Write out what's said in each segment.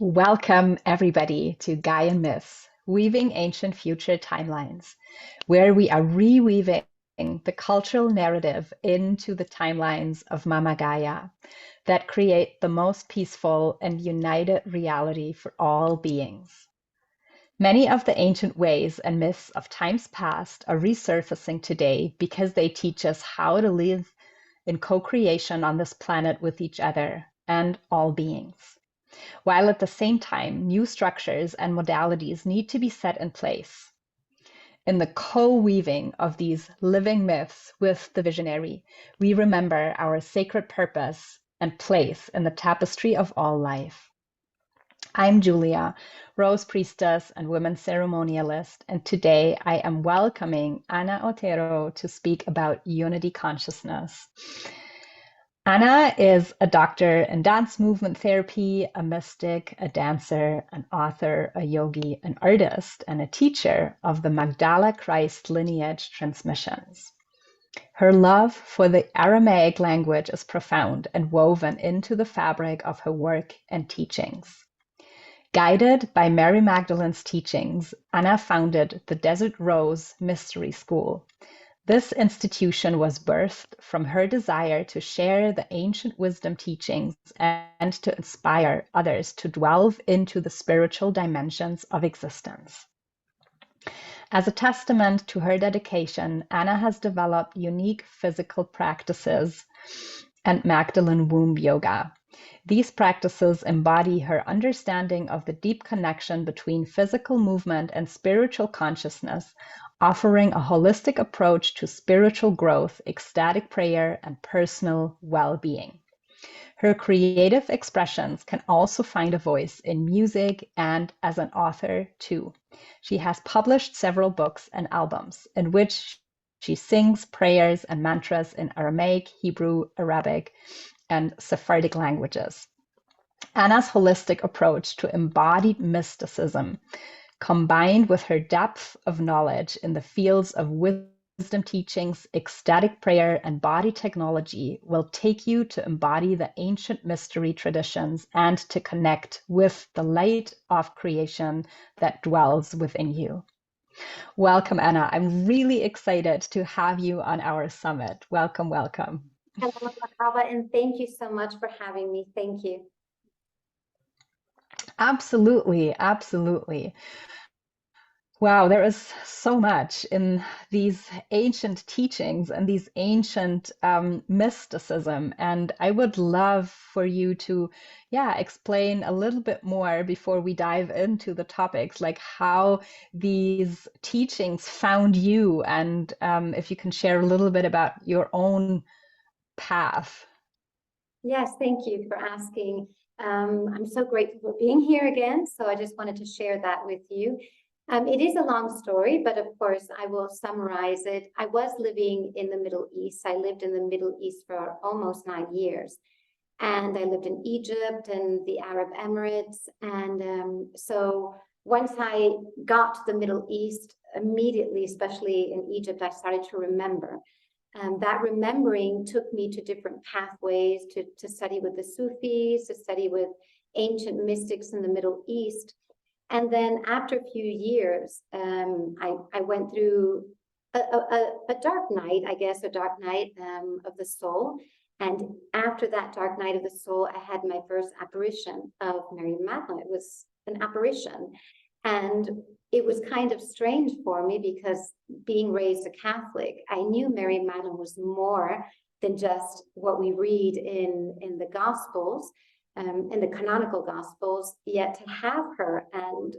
Welcome, everybody, to Guy and Myths, Weaving Ancient Future Timelines, where we are reweaving the cultural narrative into the timelines of Mama Gaia that create the most peaceful and united reality for all beings. Many of the ancient ways and myths of times past are resurfacing today because they teach us how to live in co-creation on this planet with each other and all beings, while at the same time, new structures and modalities need to be set in place. In the co-weaving of these living myths with the visionary, we remember our sacred purpose and place in the tapestry of all life. I'm Julia, Rose Priestess and Women Ceremonialist, and today I am welcoming Ana Otero to speak about unity consciousness. Ana is a doctor in dance movement therapy, a mystic, a dancer, an author, a yogi, an artist, and a teacher of the Magdala Christ lineage transmissions. Her love for the Aramaic language is profound and woven into the fabric of her work and teachings. Guided by Mary Magdalene's teachings, Ana founded the Desert Rose Mystery School. This institution was birthed from her desire to share the ancient wisdom teachings and to inspire others to delve into the spiritual dimensions of existence. As a testament to her dedication, Ana has developed unique physical practices and Magdalene womb yoga. These practices embody her understanding of the deep connection between physical movement and spiritual consciousness, offering a holistic approach to spiritual growth, ecstatic prayer, and personal well-being. Her creative expressions can also find a voice in music and as an author too. She has published several books and albums in which she sings prayers and mantras in Aramaic, Hebrew, Arabic, and Sephardic languages. Ana's holistic approach to embodied mysticism, combined with her depth of knowledge in the fields of wisdom teachings, ecstatic prayer, and body technology, will take you to embody the ancient mystery traditions and to connect with the light of creation that dwells within you. Welcome, Ana. I'm really excited to have you on our summit. Welcome, welcome. Hello, Ava, and thank you so much for having me. Thank you. Absolutely, absolutely. Wow, there is so much in these ancient teachings and these ancient mysticism. And I would love for you to, explain a little bit more before we dive into the topics, like how these teachings found you, and if you can share a little bit about your own path. Yes, thank you for asking. I'm so grateful for being here again. So I just wanted to share that with you. It is a long story, but of course I will summarize it. I was living in the Middle East. I lived in the Middle East for almost 9 years. And I lived in Egypt and the Arab Emirates. And so once I got to the Middle East, immediately, especially in Egypt, I started to remember. That remembering took me to different pathways to study with the Sufis, to study with ancient mystics in the Middle East. And then after a few years, I went through a dark night, I guess, a dark night of the soul. And after that dark night of the soul, I had my first apparition of Mary Magdalene. It was an apparition. And it was kind of strange for me because being raised a Catholic, I knew Mary Magdalene was more than just what we read in the Gospels, in the canonical Gospels, yet to have her and,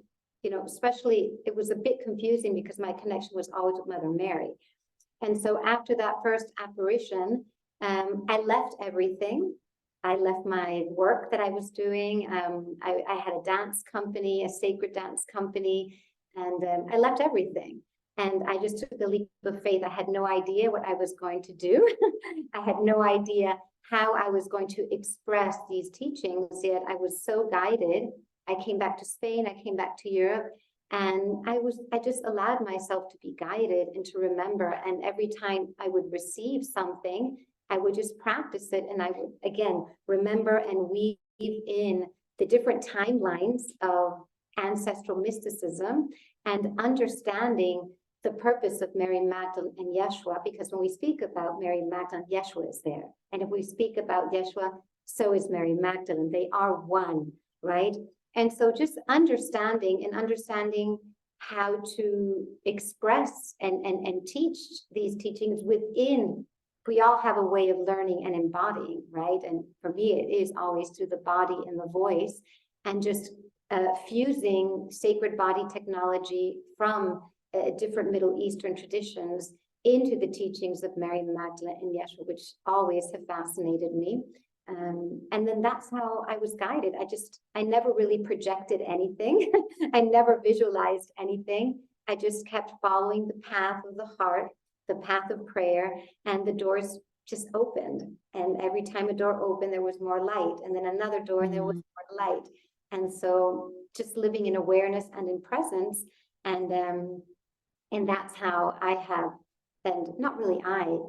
especially it was a bit confusing because my connection was always with Mother Mary. And so after that first apparition, I left everything. I left my work that I was doing. I had a dance company, a sacred dance company, and I left everything. And I just took the leap of faith. I had no idea what I was going to do. I had no idea how I was going to express these teachings, yet I was so guided. I came back to Spain, I came back to Europe, and I just allowed myself to be guided and to remember. And every time I would receive something, I would just practice it, and I would, again, remember and weave in the different timelines of ancestral mysticism and understanding the purpose of Mary Magdalene and Yeshua, because when we speak about Mary Magdalene, Yeshua is there. And if we speak about Yeshua, so is Mary Magdalene. They are one, right? And so just understanding how to express and teach these teachings within, we all have a way of learning and embodying, right? And for me, it is always through the body and the voice, and just fusing sacred body technology from different Middle Eastern traditions into the teachings of Mary Magdalene and Yeshua, which always have fascinated me. And then that's how I was guided. I never really projected anything. I never visualized anything. I just kept following the path of the heart, the path of prayer, and the doors just opened. And every time a door opened, there was more light, and then another door, and there was more light. And so just living in awareness and in presence, and that's how I have, and not really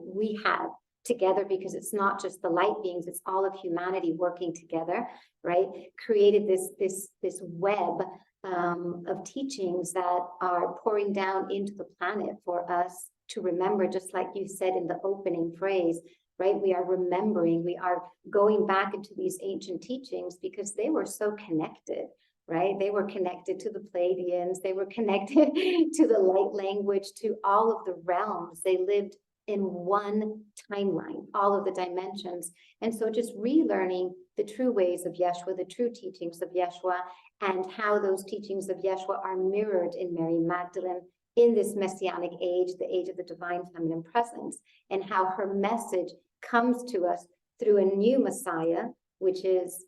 we have together, because it's not just the light beings, it's all of humanity working together, right? Created this web of teachings that are pouring down into the planet for us to remember, just like you said in the opening phrase, right? We are remembering, we are going back into these ancient teachings because they were so connected, right? They were connected to the Pleiadians, they were connected to the light language, to all of the realms. They lived in one timeline, all of the dimensions. And so just relearning the true ways of Yeshua, the true teachings of Yeshua, and how those teachings of Yeshua are mirrored in Mary Magdalene in this messianic age, the age of the divine feminine presence, and how her message comes to us through a new Messiah, which is,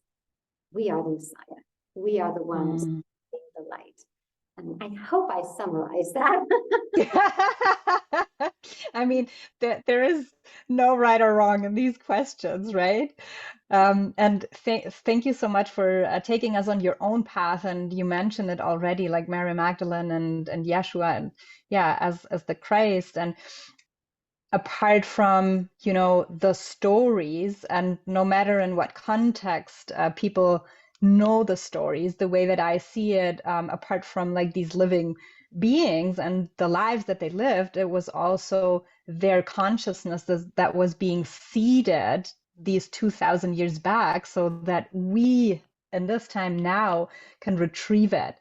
we are the Messiah. We are the ones in the light. And I hope I summarized that. I mean, there is no right or wrong in these questions, right? And thank you so much for taking us on your own path. And you mentioned it already, like Mary Magdalene and Yeshua, and yeah, as the Christ. And apart from, the stories, and no matter in what context people know the stories, the way that I see it, apart from like these living beings and the lives that they lived, it was also their consciousness that was being seeded these 2,000 years back, so that we in this time now can retrieve it.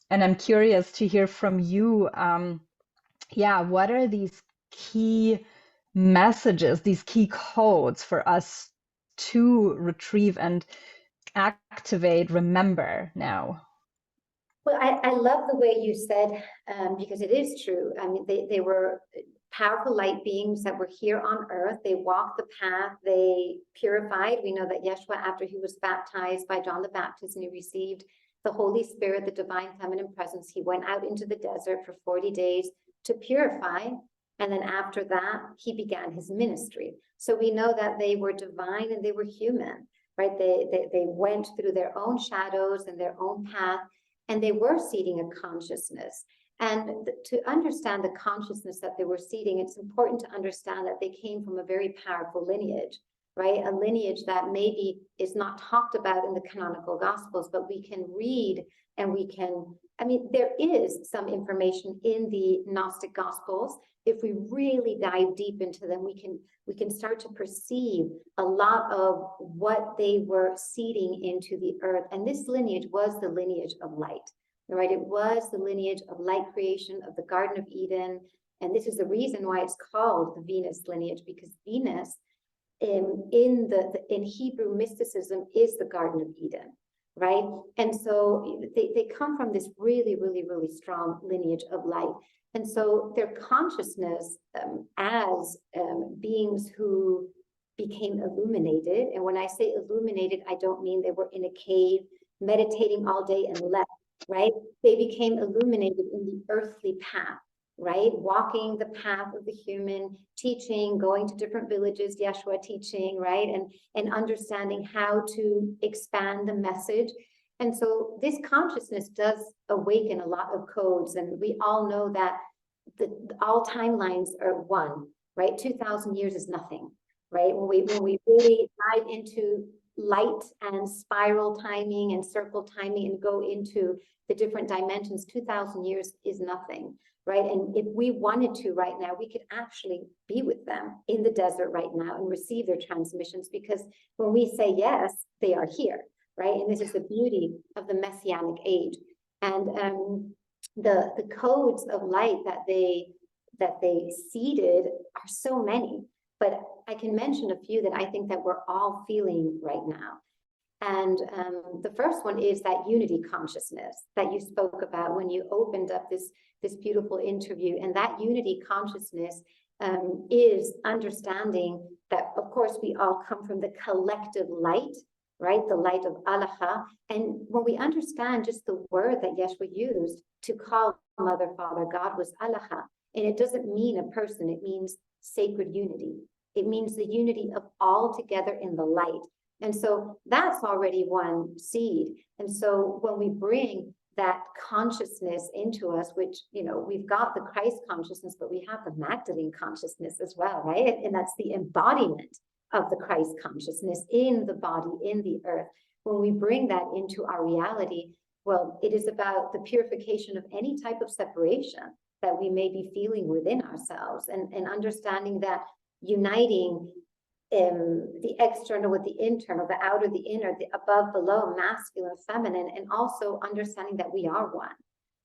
And I'm curious to hear from you, what are these key messages, these key codes for us to retrieve and activate, remember now? Well, I love the way you said, because it is true. I mean, they were powerful light beings that were here on earth. They walked the path, they purified. We know that Yeshua, after he was baptized by John the Baptist and he received the Holy Spirit, the divine feminine presence, he went out into the desert for 40 days to purify. And then after that, he began his ministry. So we know that they were divine and they were human, right? They went through their own shadows and their own path, and they were seeding a consciousness. And to understand the consciousness that they were seeding, it's important to understand that they came from a very powerful lineage, right? A lineage that maybe is not talked about in the canonical Gospels, but we can read and we can, I mean, there is some information in the Gnostic Gospels. If we really dive deep into them, we can start to perceive a lot of what they were seeding into the earth. And this lineage was the lineage of light, right? It was the lineage of light creation, of the Garden of Eden. And this is the reason why it's called the Venus lineage, because Venus in Hebrew mysticism is the Garden of Eden, right? And so they come from this really, really, really strong lineage of light. And so their consciousness as beings who became illuminated, and when I say illuminated, I don't mean they were in a cave meditating all day and left, right? They became illuminated in the earthly path, right? Walking the path of the human, teaching, going to different villages, Yeshua teaching, right? And understanding how to expand the message. And so this consciousness does awaken a lot of codes. And we all know that all timelines are one, right? 2,000 years is nothing, right? When we really dive into light and spiral timing and circle timing and go into the different dimensions, 2,000 years is nothing, right? And if we wanted to right now, we could actually be with them in the desert right now and receive their transmissions, because when we say yes, they are here, right? And this is the beauty of the Messianic age. And the codes of light that they seeded are so many, but I can mention a few that I think that we're all feeling right now. And the first one is that unity consciousness that you spoke about when you opened up this beautiful interview. And that unity consciousness is understanding that, of course, we all come from the collective light, right? The light of Allah. And when we understand just the word that Yeshua used to call Mother, Father, God was Allah. And it doesn't mean a person, it means sacred unity. It means the unity of all together in the light. And so that's already one seed. And so when we bring that consciousness into us, which, you know, we've got the Christ consciousness, but we have the Magdalene consciousness as well, right? And that's the embodiment of the Christ consciousness in the body, in the earth. When we bring that into our reality, well, it is about the purification of any type of separation that we may be feeling within ourselves, and understanding that uniting the external with the internal, the outer, the inner, the above, below, masculine, feminine, and also understanding that we are one,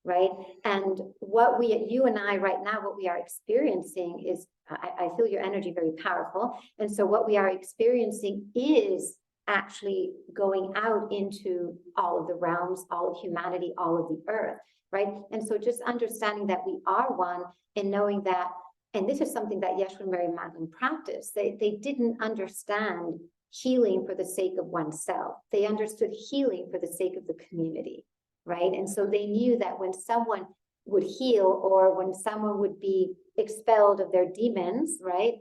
right? And what you and I right now, what we are experiencing is, I feel your energy very powerful. And so what we are experiencing is actually going out into all of the realms, all of humanity, all of the earth, right? And so just understanding that we are one, and knowing that, and this is something that Yeshua and Mary Magdalene practiced. They didn't understand healing for the sake of oneself. They understood healing for the sake of the community, right? And so they knew that when someone would heal, or when someone would be expelled of their demons, right?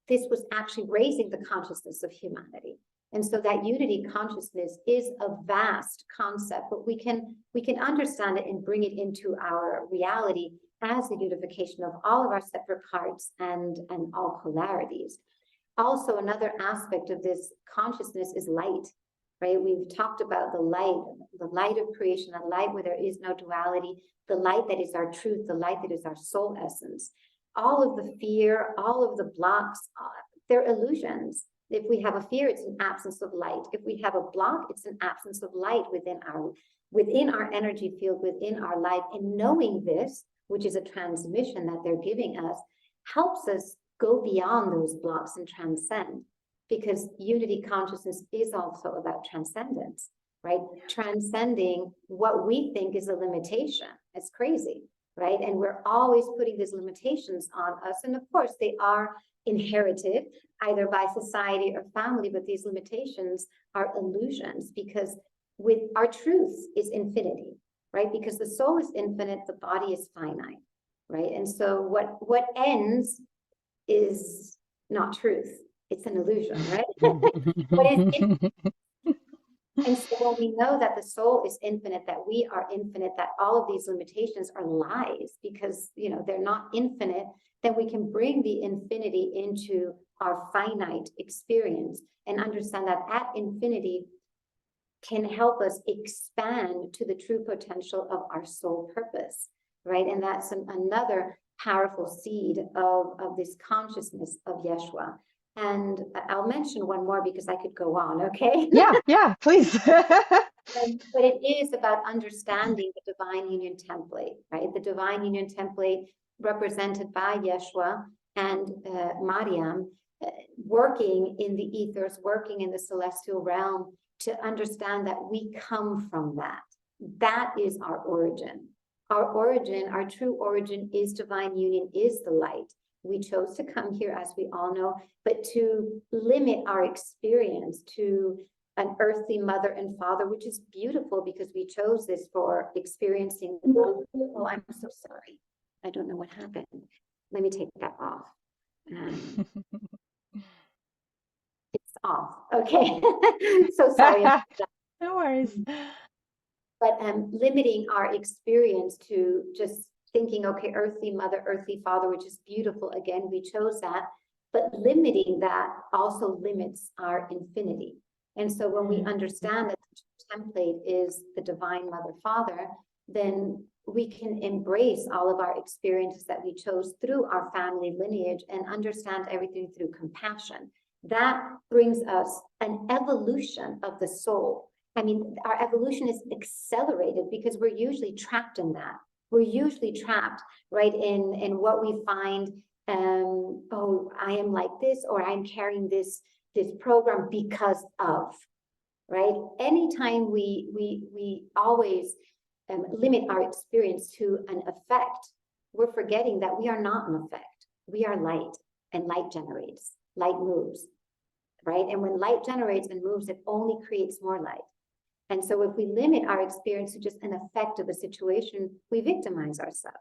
This was actually raising the consciousness of humanity. And so that unity consciousness is a vast concept, but we can understand it and bring it into our reality as the unification of all of our separate parts and all polarities. Also, another aspect of this consciousness is light, right? We've talked about the light of creation, the light where there is no duality, the light that is our truth, the light that is our soul essence. All of the fear, all of the blocks, they're illusions. If we have a fear, it's an absence of light. If we have a block, it's an absence of light within our energy field, within our life. And knowing this, which is a transmission that they're giving us, helps us go beyond those blocks and transcend, because unity consciousness is also about transcendence, right? Transcending what we think is a limitation. It's crazy, right? And we're always putting these limitations on us. And of course, they are inherited either by society or family, but these limitations are illusions, because with our truth is infinity, right? Because the soul is infinite, the body is finite, right? And so what ends is not truth, it's an illusion, right? And so when we know that the soul is infinite, that we are infinite, that all of these limitations are lies because, you know, they're not infinite, then we can bring the infinity into our finite experience and understand that at infinity can help us expand to the true potential of our soul purpose, right? And that's another powerful seed of this consciousness of Yeshua. And I'll mention one more because I could go on, okay? Yeah, please. But it is about understanding the divine union template, right? The divine union template represented by Yeshua and Mariam, working in the ethers, working in the celestial realm, to understand that we come from that. That is our origin. Our origin, our true origin is divine union, is the light. We chose to come here, as we all know, but to limit our experience to an earthly mother and father, which is beautiful because we chose this for experiencing. Oh, I'm so sorry. I don't know what happened. Let me take that off. It's off. Okay. So sorry about that. No worries. But limiting our experience to just thinking, okay, earthly mother, earthly father, which is beautiful. Again, we chose that. But limiting that also limits our infinity, And so when we understand that the template is the Divine Mother Father, then we can embrace all of our experiences that we chose through our family lineage and understand everything through compassion. That brings us an evolution of the soul. I mean, our evolution is accelerated because we're usually trapped in that. We're usually trapped, right, in what we find, oh, I am like this, or I'm carrying this program because of, right? Anytime we always limit our experience to an effect, we're forgetting that we are not an effect. We are light, and light generates, light moves, right? And when light generates and moves, it only creates more light. And so if we limit our experience to just an effect of a situation, we victimize ourselves.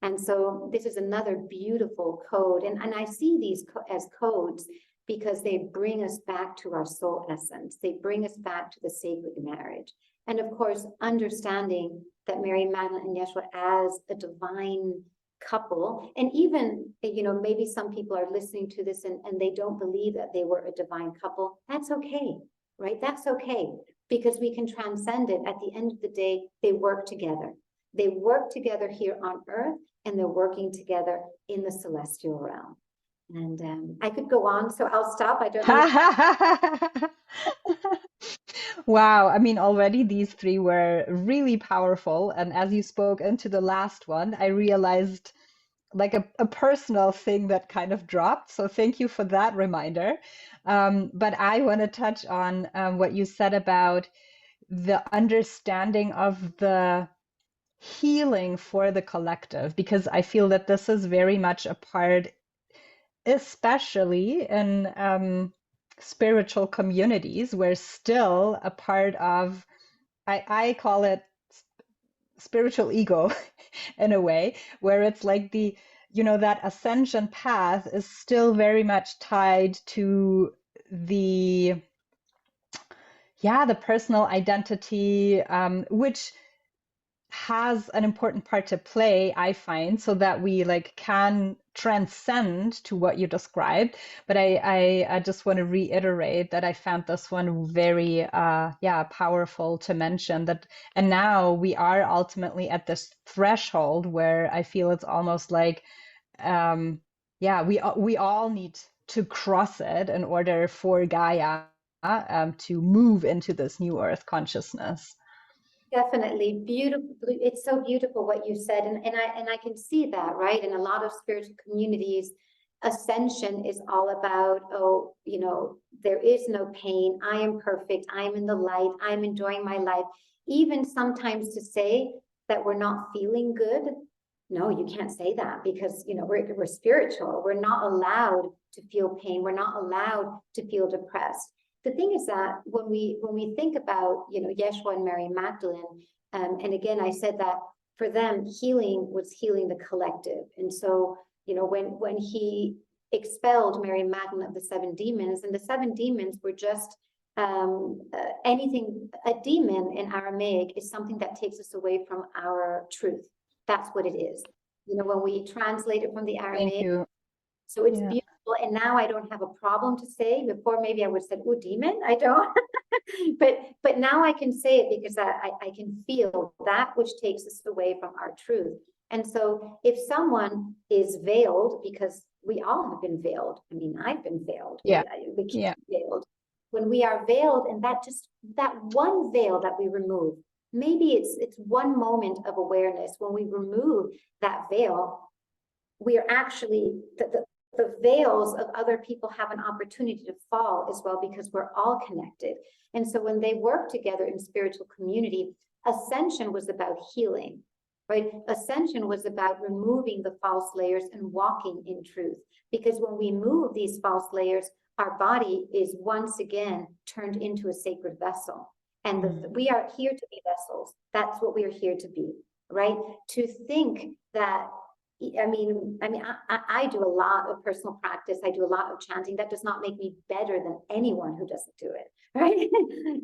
And so this is another beautiful code. And I see these as codes because they bring us back to our soul essence. They bring us back to the sacred marriage. And of course, understanding that Mary Magdalene and Yeshua as a divine couple, and even, maybe some people are listening to this and they don't believe that they were a divine couple. That's okay, right? That's okay, because we can transcend it. At the end of the day, they work together. They work together here on earth, and they're working together in the celestial realm. And I could go on, so I'll stop. I don't know. Wow. I mean, already these three were really powerful. And as you spoke into the last one, I realized like a personal thing that kind of dropped. So thank you for that reminder. But I want to touch on what you said about the understanding of the healing for the collective, because I feel that this is very much a part, especially in spiritual communities, where still a part of, I call it spiritual ego in a way, where it's like that ascension path is still very much tied to the, yeah, the personal identity, which has an important part to play, I find, so that we like can transcend to what you described. But I just want to reiterate that I found this one very powerful to mention that. And now we are ultimately at this threshold where I feel it's almost like we all need to cross it in order for Gaia to move into this new earth consciousness. Definitely beautiful. It's so beautiful what you said, and I can see that, right? In a lot of spiritual communities, ascension is all about, oh, there is no pain. I am perfect. I am in the light. I'm enjoying my life. Even sometimes to say that we're not feeling good. No, you can't say that, because we're spiritual. We're not allowed to feel pain. We're not allowed to feel depressed. The thing is that when we think about Yeshua and Mary Magdalene, and again I said that for them healing was healing the collective, and so when he expelled Mary Magdalene of the 7 demons, and the 7 demons were just anything. A demon in Aramaic is something that takes us away from our truth. That's what it is. When we translate it from the Thank Aramaic. you. So it's Yeah. beautiful. And now I don't have a problem to say. Before, maybe I would have said, oh, demon, I don't. but now I can say it because I can feel that which takes us away from our truth. And so if someone is veiled, because we all have been veiled. I mean, I've been veiled. Yeah. We keep veiled. When we are veiled, and that one veil that we remove, maybe it's one moment of awareness. When we remove that veil, we are actually, the veils of other people have an opportunity to fall as well, because we're all connected. And so when they work together in spiritual community, ascension was about healing, right? Ascension was about removing the false layers and walking in truth. Because when we move these false layers, our body is once again turned into a sacred vessel. And we are here to be vessels. That's what we are here to be, right? To think that, I do a lot of personal practice. I do a lot of chanting. That does not make me better than anyone who doesn't do it, right?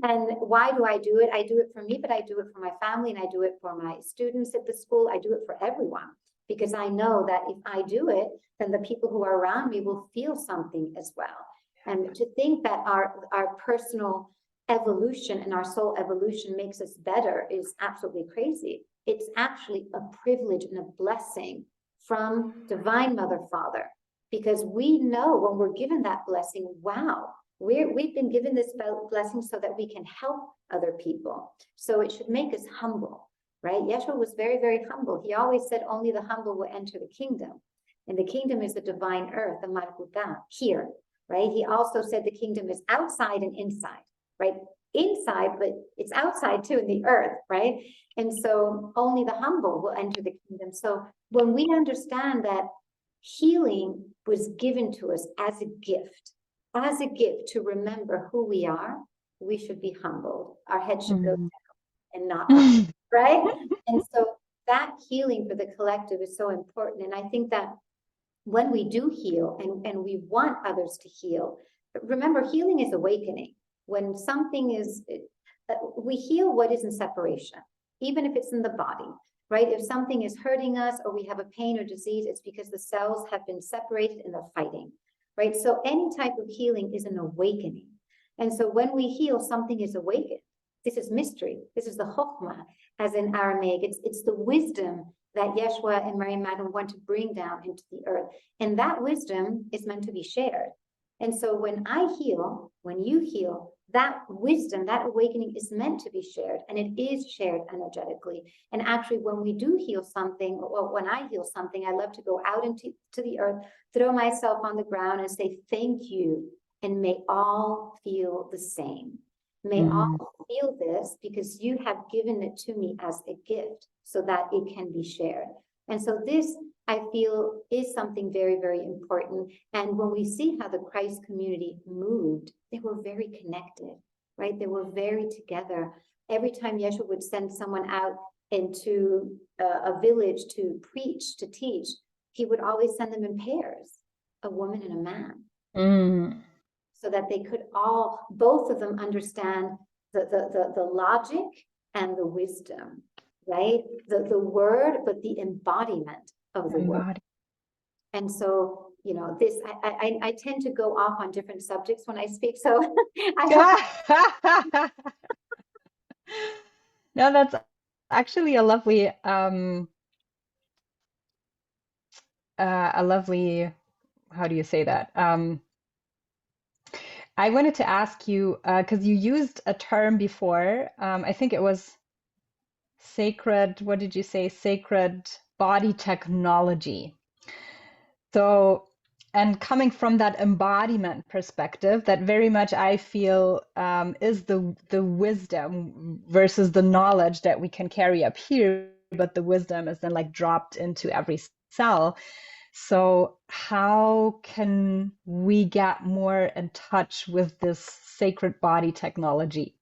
And why do I do it? I do it for me, but I do it for my family, and I do it for my students at the school. I do it for everyone, because I know that if I do it, then the people who are around me will feel something as well. And to think that our personal evolution and our soul evolution makes us better is absolutely crazy. It's actually a privilege and a blessing from Divine Mother Father, because we know when we're given that blessing, wow, we've been given this blessing so that we can help other people. So it should make us humble, right? Yeshua was very, very humble. He always said only the humble will enter the kingdom. And the kingdom is the divine earth, the Malkuta, here, right? He also said the kingdom is outside and inside, right? Inside, but it's outside too in the earth, right? And so only the humble will enter the kingdom. So when we understand that healing was given to us as a gift to remember who we are, we should be humbled. Our head should go down and not up, right? And so that healing for the collective is so important. And I think that when we do heal and we want others to heal, remember, healing is awakening. When something is, we heal what is in separation, even if it's in the body, right? If something is hurting us or we have a pain or disease, it's because the cells have been separated and they're fighting, right? So any type of healing is an awakening. And so when we heal, something is awakened. This is mystery. This is the chokhmah, as in Aramaic. It's the wisdom that Yeshua and Mary Magdalene want to bring down into the earth. And that wisdom is meant to be shared. And so when I heal, when you heal, that wisdom, that awakening is meant to be shared, and it is shared energetically. And actually, when we do heal something, or when I heal something, I love to go out into the earth, throw myself on the ground and say, thank you, and may all feel the same. May all feel this because you have given it to me as a gift so that it can be shared. And so this, I feel, is something very, very important. And when we see how the Christ community moved, they were very connected, right? They were very together. Every time Yeshua would send someone out into a village to preach, to teach, he would always send them in pairs, a woman and a man, so that they could all, both of them, understand the logic and the wisdom, right? The word, but the embodiment of the word. And so, you know, this, I tend to go off on different subjects when I speak. So No, that's actually a lovely, how do you say that? I wanted to ask you, because you used a term before, I think it was sacred, what did you say? Sacred body technology. So, and coming from that embodiment perspective, that very much I feel is the wisdom versus the knowledge that we can carry up here, but the wisdom is then like dropped into every cell. So how can we get more in touch with this sacred body technology?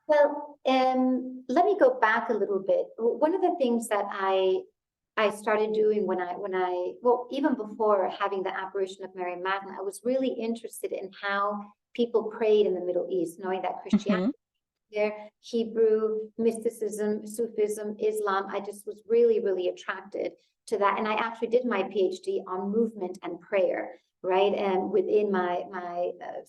well, let me go back a little bit. One of the things that I started doing when well, even before having the apparition of Mary Magdalene, I was really interested in how people prayed in the Middle East, knowing that Christianity, their Hebrew, mysticism, Sufism, Islam, I just was really, really attracted to that. And I actually did my PhD on movement and prayer, right? And within my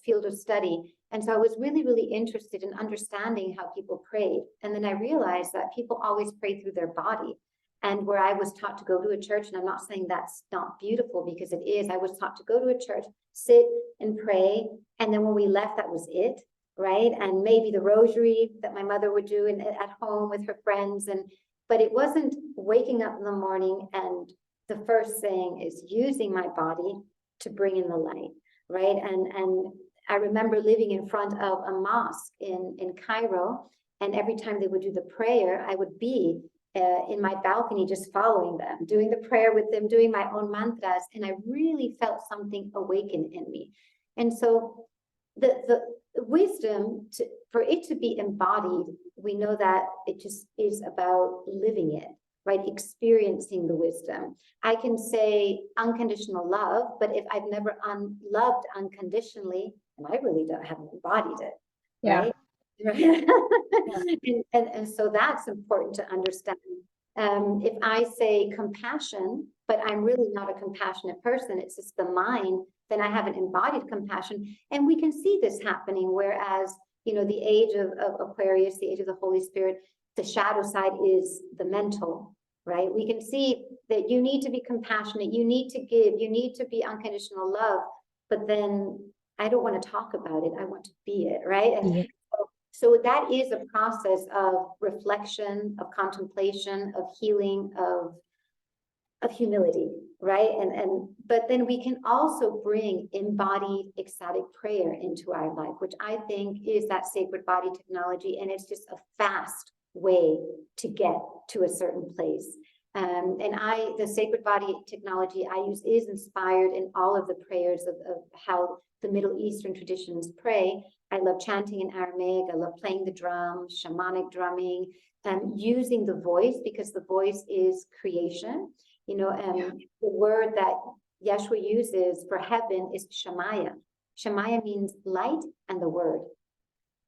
field of study. And so I was really, really interested in understanding how people prayed. And then I realized that people always pray through their body. And where I was taught to go to a church, and I'm not saying that's not beautiful because it is, I was taught to go to a church, sit and pray. And then when we left, that was it, right? And maybe the rosary that my mother would do at home with her friends. But it wasn't waking up in the morning and the first thing is using my body to bring in the light, right? And I remember living in front of a mosque in Cairo, and every time they would do the prayer, I would be in my balcony just following them, doing the prayer with them, doing my own mantras, and I really felt something awaken in me. And so the wisdom, for it to be embodied, we know that it just is about living it, right? Experiencing the wisdom. I can say unconditional love, but if I've never loved unconditionally, and I really haven't embodied it, right? And so that's important to understand. If I say compassion, but I'm really not a compassionate person, it's just the mind, then I haven't embodied compassion. And we can see this happening, whereas the age of Aquarius, the age of the Holy Spirit, the shadow side is the mental, right? We can see that you need to be compassionate, you need to give, you need to be unconditional love, but then I don't want to talk about it, I want to be it, right? And Yeah. so that is a process of reflection, of contemplation, of healing, of humility, right? But then we can also bring embodied ecstatic prayer into our life, which I think is that sacred body technology, and it's just a fast way to get to a certain place. And the sacred body technology I use is inspired in all of the prayers of how the Middle Eastern traditions pray. I love chanting in Aramaic. I love playing the drum, shamanic drumming, using the voice, because the voice is creation. The word that Yeshua uses for heaven is Shemaya. Shemaya means light and the word,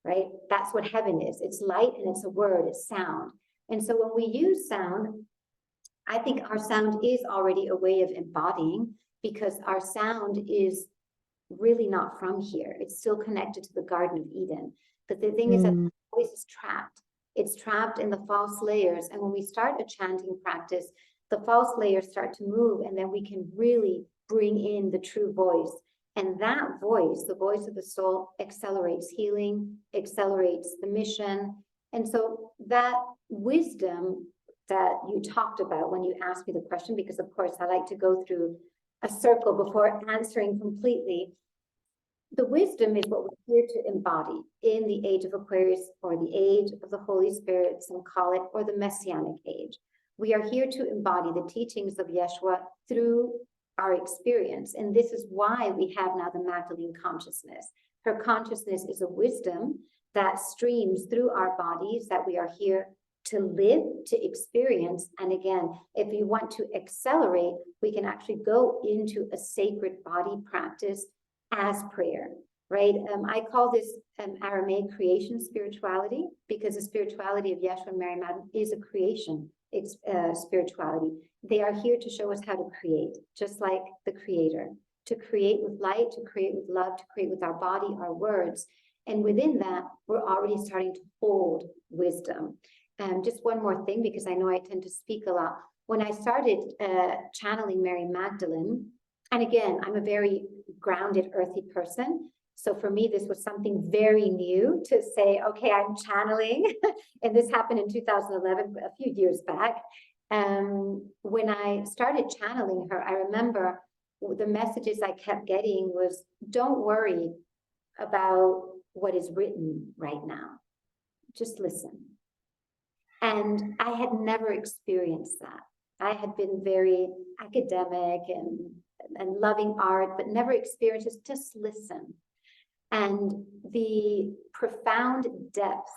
right? That's what heaven is. It's light and it's a word, it's sound. And so when we use sound, I think our sound is already a way of embodying, because our sound is really not from here. It's still connected to the Garden of Eden. But the thing is that the voice is trapped. It's trapped in the false layers. And when we start a chanting practice, the false layers start to move, and then we can really bring in the true voice. And that voice, the voice of the soul, accelerates healing, accelerates the mission. And so that wisdom that you talked about when you asked me the question, because of course I like to go through a circle before answering completely. The wisdom is what we're here to embody in the age of Aquarius, or the age of the Holy Spirit, some call it, or the Messianic age. We are here to embody the teachings of Yeshua through our experience. And this is why we have now the Magdalene consciousness. Her consciousness is a wisdom that streams through our bodies, that we are here to live, to experience. And again, if you want to accelerate, we can actually go into a sacred body practice as prayer, right? I call this Aramaic creation spirituality, because the spirituality of Yeshua and Mary Magdalene is a creation spirituality. They are here to show us how to create, just like the Creator, to create with light, to create with love, to create with our body, our words. And within that, we're already starting to hold wisdom. Just one more thing, because I know I tend to speak a lot. When I started channeling Mary Magdalene, and again, I'm a very grounded, earthy person. So for me, this was something very new to say, okay, I'm channeling. And this happened in 2011, a few years back. When I started channeling her, I remember the messages I kept getting was, don't worry about what is written right now. Just listen. And I had never experienced that. I had been very academic and loving art, but never experienced just listen. And the profound depth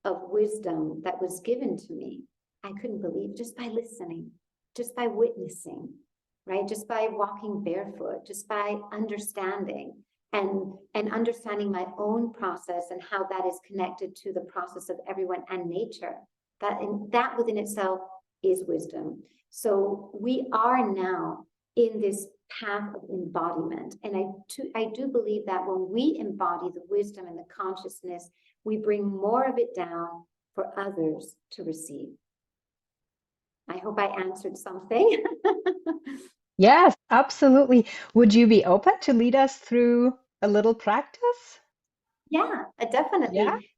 of wisdom that was given to me, I couldn't believe, just by listening, just by witnessing, right? Just by walking barefoot, just by understanding and understanding my own process and how that is connected to the process of everyone and nature. That within itself is wisdom. So we are now in this path of embodiment. And I do believe that when we embody the wisdom and the consciousness, we bring more of it down for others to receive. I hope I answered something. Yes, absolutely. Would you be open to lead us through a little practice? Yeah, Yeah, definitely.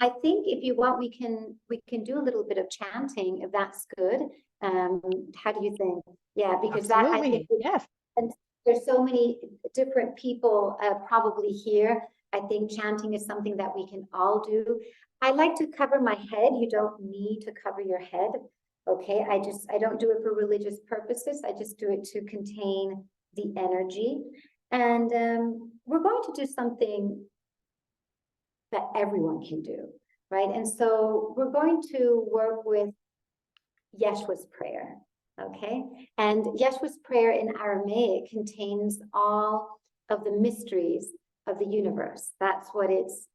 I think if you want, we can do a little bit of chanting, if that's good. How do you think? Yeah, because that, I think, absolutely. Yes. and there's so many different people probably here. I think chanting is something that we can all do. I like to cover my head. You don't need to cover your head. Okay, I don't do it for religious purposes. I just do it to contain the energy. And we're going to do something that everyone can do, right? And so we're going to work with Yeshua's prayer, okay? And Yeshua's prayer in Aramaic contains all of the mysteries of the universe. That's what it's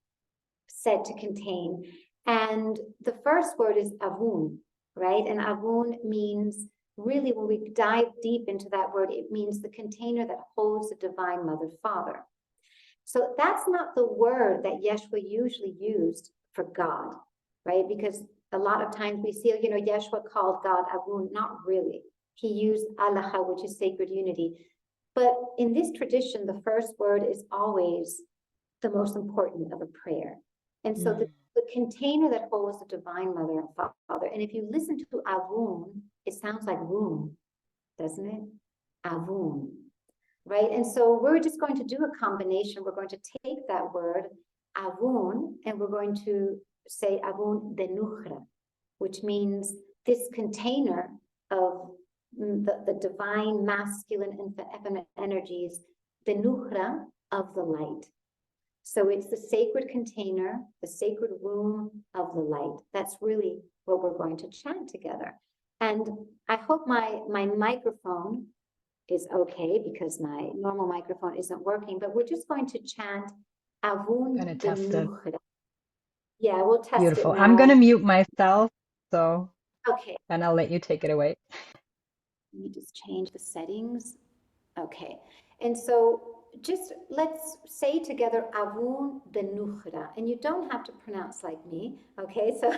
said to contain. And the first word is avun, right? And avun means, really, when we dive deep into that word, it means the container that holds the divine mother father. So that's not the word that Yeshua usually used for God, right? Because a lot of times we see, Yeshua called God Avun. Not really. He used Alaha, which is sacred unity. But in this tradition, the first word is always the most important of a prayer. And so the container that holds the Divine Mother and Father, and if you listen to Avun, it sounds like womb, doesn't it? Avun, right? And so we're just going to do a combination. We're going to take that word, Avun, and we're going to say Avun Denuchra, which means this container of the divine masculine and feminine energies, the nuhra of the light. So it's the sacred container, the sacred womb of the light. That's really what we're going to chant together. And I hope my microphone is okay, because my normal microphone isn't working, but we're just going to chant Avun Gonna de test it. Nuchra. Yeah, we'll test it Beautiful. I'm now. gonna mute myself, so, Okay, and I'll let you take it away. let me just change the settings. Okay, and so just let's say together Avun de Nuchra, and you don't have to pronounce like me, okay? So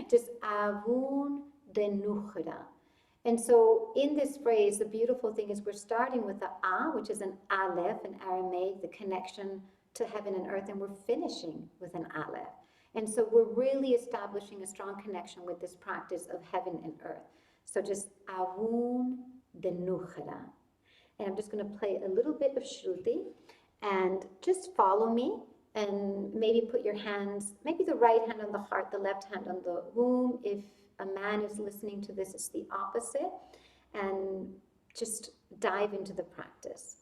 just Avun de Nuchra. And so in this phrase, the beautiful thing is we're starting with the A, which is an Aleph in Aramaic, the connection to heaven and earth, and we're finishing with an Aleph. And so we're really establishing a strong connection with this practice of heaven and earth. So just Avun de Nuchra. And I'm just going to play a little bit of Shruti, and just follow me, and maybe put your hands, maybe the right hand on the heart, the left hand on the womb. If a man is listening to this, it's the opposite, and just dive into the practice.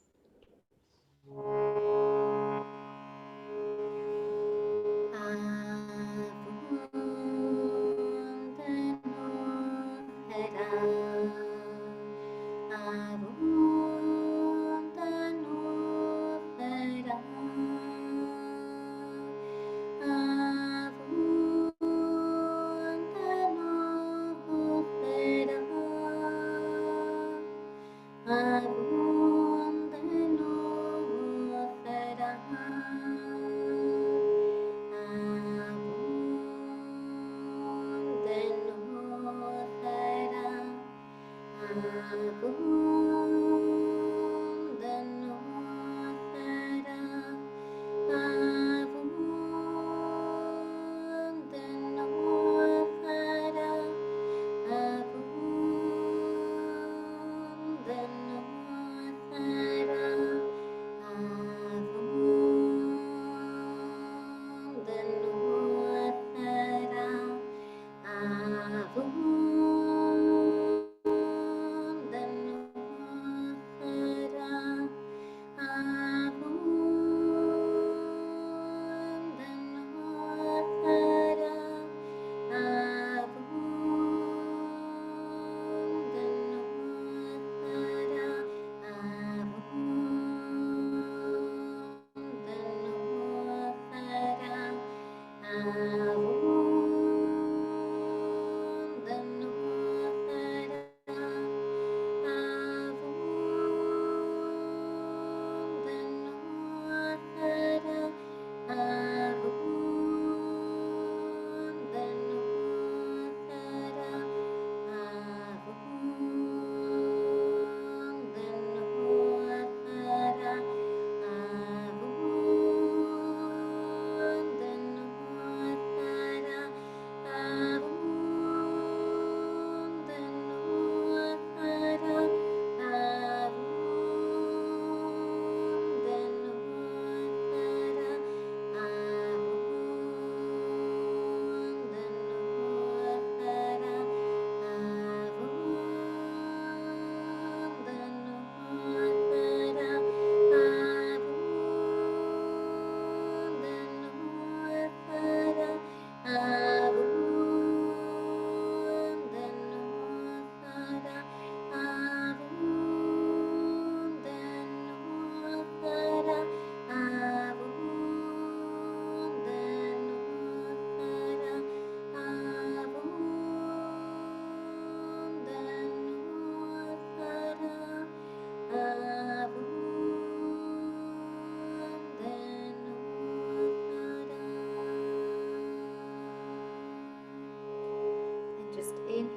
inhale.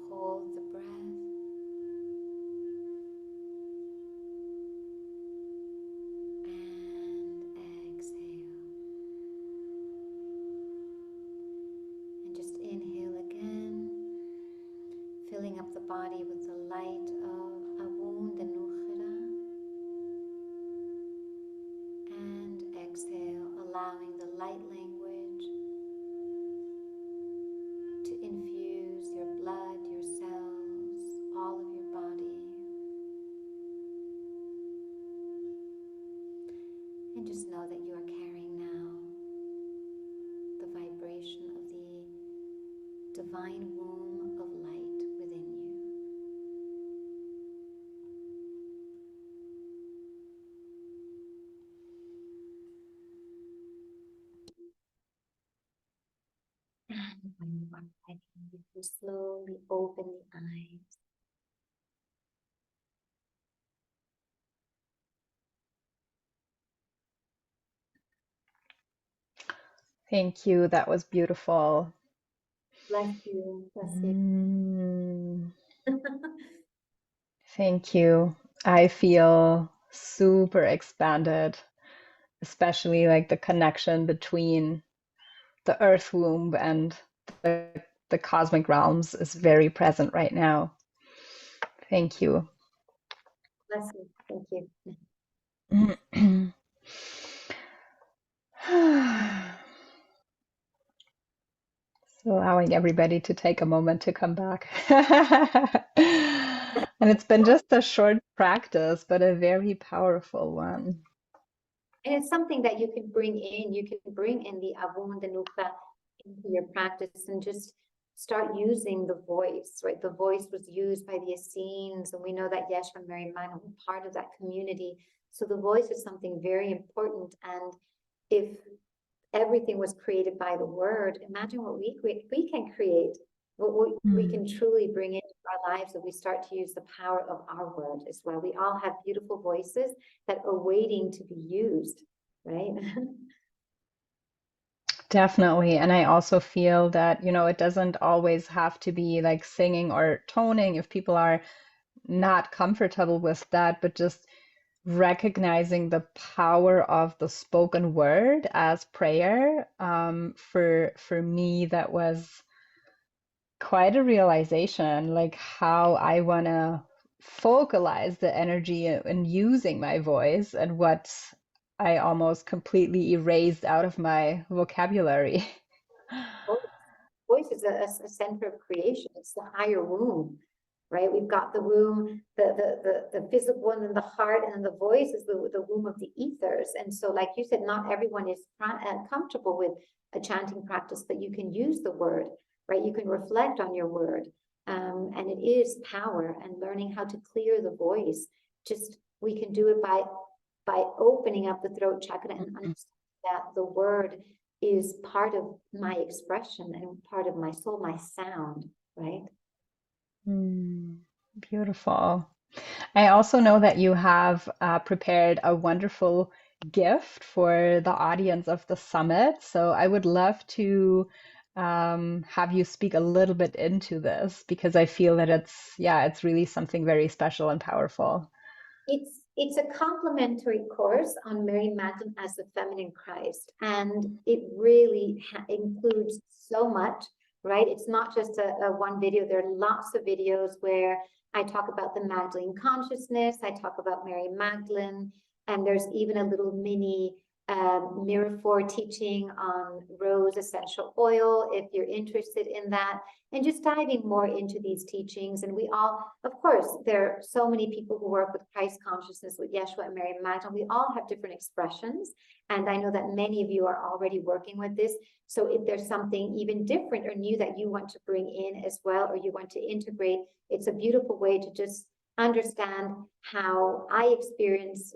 Hold the breath. And exhale. And just inhale again, filling up the body with the light of Avun the Nukhra. And exhale, allowing the light language to infuse your blood, your cells, all of your body. And just know that you are carrying now the vibration of the divine womb of light within you. And when you are ready, you can slowly open the eyes. Thank you. That was beautiful. Bless you. Bless you. Mm, thank you. I feel super expanded, especially like the connection between the earth womb and the, the cosmic realms is very present right now. Thank you. Bless you. Thank you. Allowing everybody to take a moment to come back. And it's been just a short practice, but a very powerful one. And it's something that you can bring in. You can bring in the Avun Danuka into your practice and just start using the voice, right? The voice was used by the Essenes, and we know that Yeshua and Mary Magdalene were part of that community. So the voice is something very important. And if everything was created by the word, imagine what we can create, what we can truly bring into our lives if we start to use the power of our word as well. We all have beautiful voices that are waiting to be used, right? Definitely. And I also feel that, it doesn't always have to be like singing or toning if people are not comfortable with that, but just recognizing the power of the spoken word as prayer. For me, that was quite a realization, like how I want to focalize the energy in using my voice and what I almost completely erased out of my vocabulary. Voice is a center of creation. It's the higher womb, right? We've got the womb, the physical one, and the heart, and then the voice is the womb of the ethers. And so, like you said, not everyone is comfortable with a chanting practice, but you can use the word, right? You can reflect on your word, and it is power. And learning how to clear the voice, just we can do it by opening up the throat chakra and understanding that the word is part of my expression and part of my soul, my sound, right? Beautiful. I also know that you have prepared a wonderful gift for the audience of the summit. So I would love to have you speak a little bit into this because I feel that it's really something very special and powerful. It's a complimentary course on Mary Magdalene as the feminine Christ, and it really includes so much, right? It's not just a one video. There are lots of videos where I talk about the Magdalene consciousness, I talk about Mary Magdalene, and there's even a little mini Mirror 4 teaching on rose essential oil if you're interested in that, and just diving more into these teachings. And we all, of course, there are so many people who work with Christ consciousness, with Yeshua and Mary Magdalene. We all have different expressions, and I know that many of you are already working with this. So if there's something even different or new that you want to bring in as well, or you want to integrate, it's a beautiful way to just understand how I experience,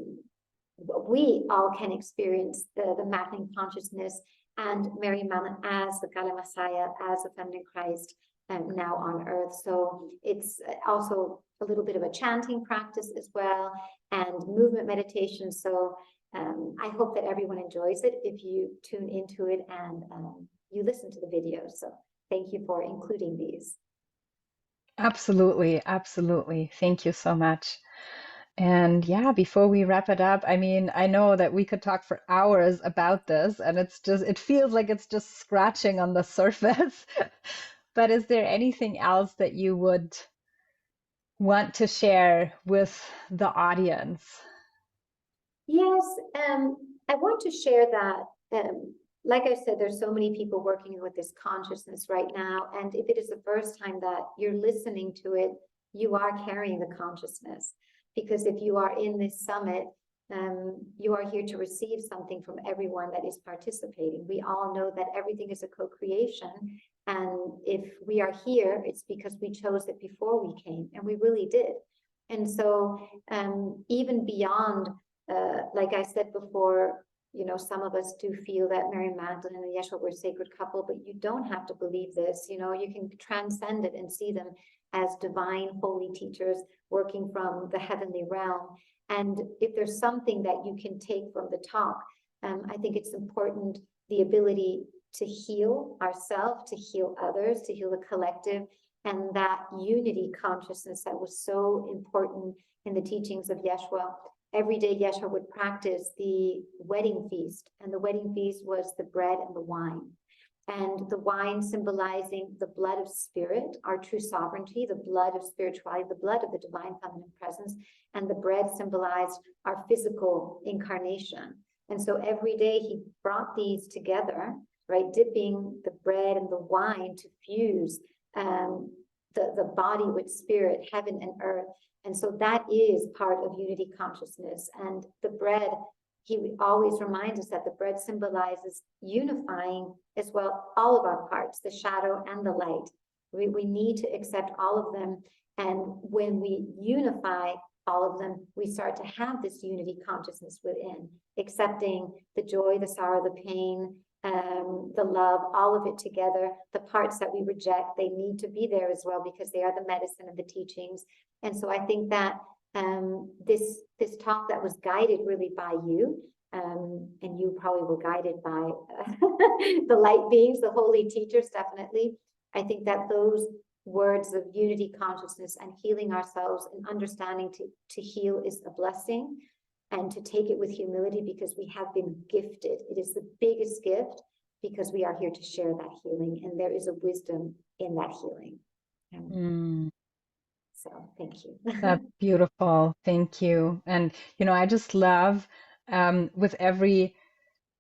we all can experience the Magdalene consciousness and Mary Magdalene as the Kala Messiah, as the feminine Christ now on earth. So it's also a little bit of a chanting practice as well, and movement meditation. So I hope that everyone enjoys it if you tune into it and you listen to the videos. So thank you for including these. Absolutely, absolutely. Thank you so much. And yeah, before we wrap it up, I mean, I know that we could talk for hours about this, and it feels like it's just scratching on the surface. But is there anything else that you would want to share with the audience? Yes, I want to share that, like I said, there's so many people working with this consciousness right now. And if it is the first time that you're listening to it, you are carrying the consciousness. Because if you are in this summit, you are here to receive something from everyone that is participating. We all know that everything is a co-creation. And if we are here, it's because we chose it before we came, and we really did. And so even beyond like I said before, you know, some of us do feel that Mary Magdalene and Yeshua were a sacred couple, but you don't have to believe this. You know, you can transcend it and see them as divine, holy teachers working from the heavenly realm. And if there's something that you can take from the talk, I think it's important, the ability to heal ourselves, to heal others, to heal the collective, and that unity consciousness that was so important in the teachings of Yeshua. Every day Yeshua would practice the wedding feast, and the wedding feast was the bread and the wine. And the wine symbolizing the blood of spirit, our true sovereignty, the blood of spirituality, the blood of the divine feminine presence, and the bread symbolized our physical incarnation. And so every day he brought these together, right, dipping the bread and the wine to fuse the body with spirit, heaven and earth. And so that is part of unity consciousness. And the bread, he always reminds us that the bread symbolizes unifying as well all of our parts, the shadow and the light. We need to accept all of them. And when we unify all of them, we start to have this unity consciousness within, accepting the joy, the sorrow, the pain, the love, all of it together. The parts that we reject, they need to be there as well, because they are the medicine of the teachings. And so I think that this talk that was guided really by you, and you probably were guided by the light beings, the holy teachers, definitely. I think that those words of unity consciousness and healing ourselves and understanding to heal is a blessing, and to take it with humility, because we have been gifted. It is the biggest gift, because we are here to share that healing, and there is a wisdom in that healing. So thank you. That's beautiful. Thank you. And, you know, I just love with every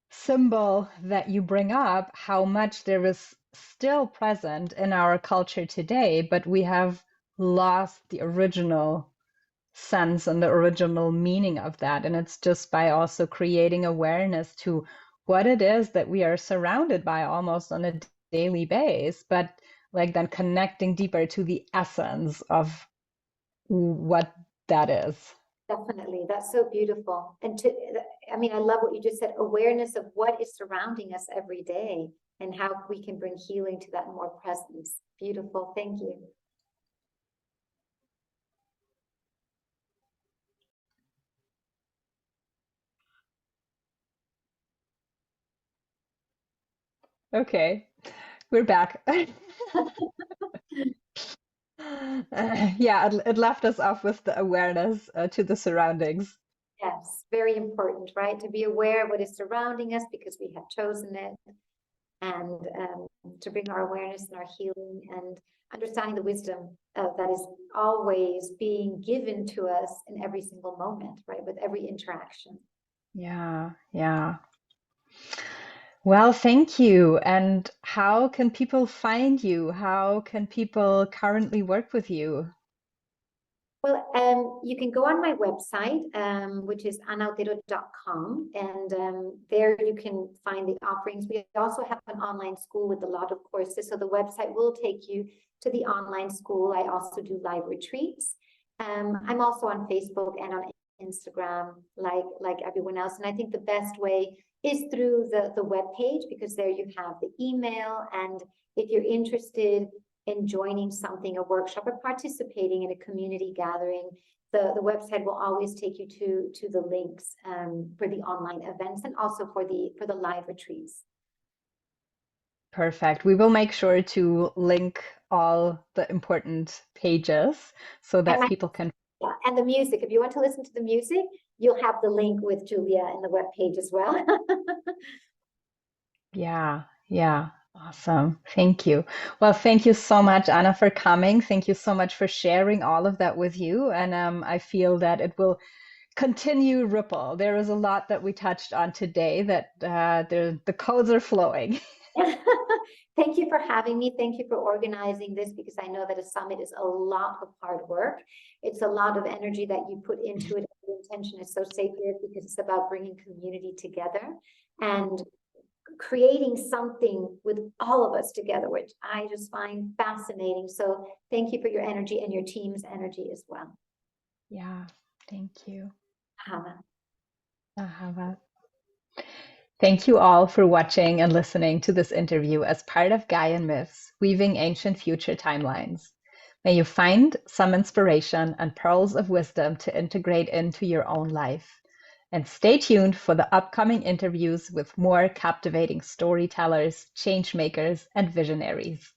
symbol that you bring up, how much there is still present in our culture today, but we have lost the original sense and the original meaning of that. And it's just by also creating awareness to what it is that we are surrounded by almost on a daily basis, but like then connecting deeper to the essence of what that is. Definitely. That's so beautiful. And I mean, I love what you just said, awareness of what is surrounding us every day and how we can bring healing to that more presence. Beautiful. Thank you. Okay, we're back. Yeah, it left us off with the awareness to the surroundings. Yes, very important, right? To be aware of what is surrounding us because we have chosen it, and to bring our awareness and our healing and understanding the wisdom that is always being given to us in every single moment, right? With every interaction. Yeah, yeah. Well, thank you. And how can people find you? How can people currently work with you? Well, you can go on my website, which is anautero.com, and there you can find the offerings. We also have an online school with a lot of courses, so the website will take you to the online school. I also do live retreats. I'm also on Facebook and on Instagram, like everyone else. And I think the best way is through the web page, because there you have the email. And if you're interested in joining something, a workshop, or participating in a community gathering, the website will always take you to the links for the online events and also for the live retreats. Perfect. We will make sure to link all the important pages so And that my people can. yeah, and the music. If you want to listen to the music, you'll have the link with Julia in the webpage as well. Yeah, yeah. Awesome. Thank you. Well, thank you so much, Anna, for coming. Thank you so much for sharing all of that with you. And I feel that it will continue ripple. There is a lot that we touched on today that the codes are flowing. Thank you for having me. Thank you for organizing this, because I know that a summit is a lot of hard work. It's a lot of energy that you put into it. The intention is so sacred because it's about bringing community together and creating something with all of us together, which I just find fascinating. So thank you for your energy and your team's energy as well. Yeah, thank you. Hannah. Ahava. Thank you all for watching and listening to this interview as part of Gaian Myths, Weaving Ancient Future Timelines. May you find some inspiration and pearls of wisdom to integrate into your own life. And stay tuned for the upcoming interviews with more captivating storytellers, change makers, and visionaries.